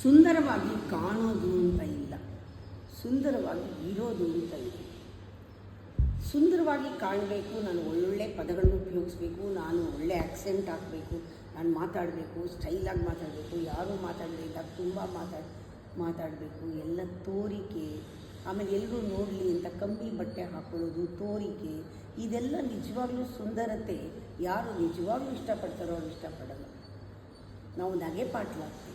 ಸುಂದರವಾಗಿ ಕಾಣೋದು ಅಂತ ಇಲ್ಲ, ಸುಂದರವಾಗಿ ಇರೋದು ಅಂತ ಇದೆ. ಸುಂದರವಾಗಿ ಕಾಣಬೇಕು, ನಾನು ಒಳ್ಳೊಳ್ಳೆ ಪದಗಳನ್ನು ಉಪಯೋಗಿಸ್ಬೇಕು, ನಾನು ಒಳ್ಳೆ ಆ್ಯಕ್ಸೆಂಟ್ ಹಾಕಬೇಕು, ನಾನು ಮಾತಾಡಬೇಕು, ಸ್ಟೈಲಾಗಿ ಮಾತಾಡಬೇಕು, ಯಾರೂ ಮಾತಾಡಬೇಕಾದ ತುಂಬ ಮಾತಾಡಬೇಕು, ಎಲ್ಲ ತೋರಿಕೆ. ಆಮೇಲೆ ಎಲ್ಲರೂ ನೋಡಲಿ ಅಂತ ಕಂಬಿ ಬಟ್ಟೆ ಹಾಕೊಳ್ಳೋದು, ತೋರಿಕೆ. ಇದೆಲ್ಲ ನಿಜವಾಗ್ಲೂ ಸುಂದರತೆ ಯಾರು ನಿಜವಾಗ್ಲೂ ಇಷ್ಟಪಡ್ತಾರೋ ಅವ್ರು ಇಷ್ಟಪಡಲ್ಲ. ನಾವು ನಗೆ ಪಾಟ್ಲಾಗ್ತೀವಿ.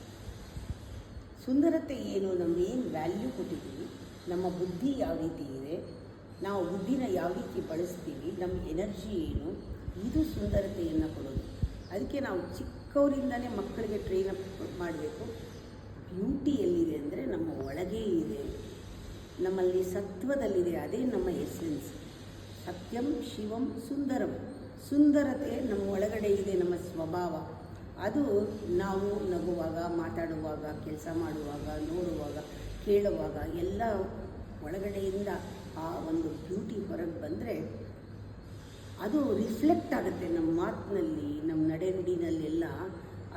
ಸುಂದರತೆ ಏನು, ನಮಗೇನು ವ್ಯಾಲ್ಯೂ ಕೊಟ್ಟಿದ್ದೀವಿ, ನಮ್ಮ ಬುದ್ಧಿ ಯಾವ ರೀತಿ ಇದೆ, ನಾವು ಬುದ್ಧಿನ ಯಾವ ರೀತಿ ಬಳಸ್ತೀವಿ, ನಮ್ಮ ಎನರ್ಜಿ ಏನು, ಇದು ಸುಂದರತೆಯನ್ನು ಕೊಡೋದು. ಅದಕ್ಕೆ ನಾವು ಚಿಕ್ಕವರಿಂದನೇ ಮಕ್ಕಳಿಗೆ ಟ್ರೈನಪ್ ಮಾಡಬೇಕು. ಬ್ಯೂಟಿ ಎಲ್ಲಿದೆ ಅಂದರೆ ನಮ್ಮ ಒಳಗೇ ಇದೆ, ನಮ್ಮಲ್ಲಿ ಸತ್ವದಲ್ಲಿದೆ, ಅದೇ ನಮ್ಮ ಎಸೆನ್ಸ್. ಸತ್ಯಂ ಶಿವಂ ಸುಂದರಂ. ಸುಂದರತೆ ನಮ್ಮ ಒಳಗಡೆ ಇದೆ, ನಮ್ಮ ಸ್ವಭಾವ. ಅದು ನಾವು ನಗುವಾಗ, ಮಾತಾಡುವಾಗ, ಕೆಲಸ ಮಾಡುವಾಗ, ನೋಡುವಾಗ, ಕೇಳುವಾಗ ಎಲ್ಲ ಒಳಗಡೆಯಿಂದ ಆ ಒಂದು ಬ್ಯೂಟಿ ಹೊರಗೆ ಬಂದರೆ ಅದು ರಿಫ್ಲೆಕ್ಟ್ ಆಗುತ್ತೆ ನಮ್ಮ ಮಾತಿನಲ್ಲಿ, ನಮ್ಮ ನಡೆನುಡಿನಲ್ಲೆಲ್ಲ.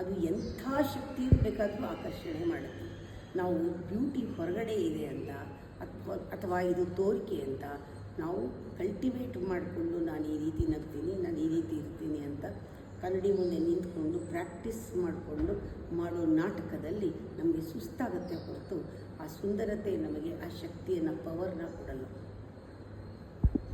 ಅದು ಎಂಥ ಶಕ್ತಿ ಬೇಕಾದರೂ ಆಕರ್ಷಣೆ ಮಾಡುತ್ತೆ. ನಾವು ಬ್ಯೂಟಿ ಹೊರಗಡೆ ಇದೆ ಅಂತ ಅಥವಾ ಇದು ತೋರಿಕೆ ಅಂತ ನಾವು ಕಲ್ಟಿವೇಟ್ ಮಾಡಿಕೊಂಡು ನಾನು ಈ ರೀತಿ ನಗ್ತೀನಿ, ನಾನು ಈ ರೀತಿ ಇರ್ತೀನಿ ಅಂತ ಕನ್ನಡಿ ಮುಂದೆ ನಿಂತ್ಕೊಂಡು ಪ್ರಾಕ್ಟೀಸ್ ಮಾಡಿಕೊಂಡು ಮಾಡೋ ನಾಟಕದಲ್ಲಿ ನಮಗೆ ಸುಸ್ತಾಗುತ್ತೆ ಹೊರತು ಆ ಸುಂದರತೆ ನಮಗೆ ಆ ಶಕ್ತಿಯನ್ನು, ಪವರ್ನ ಕೊಡಲ್ಲ.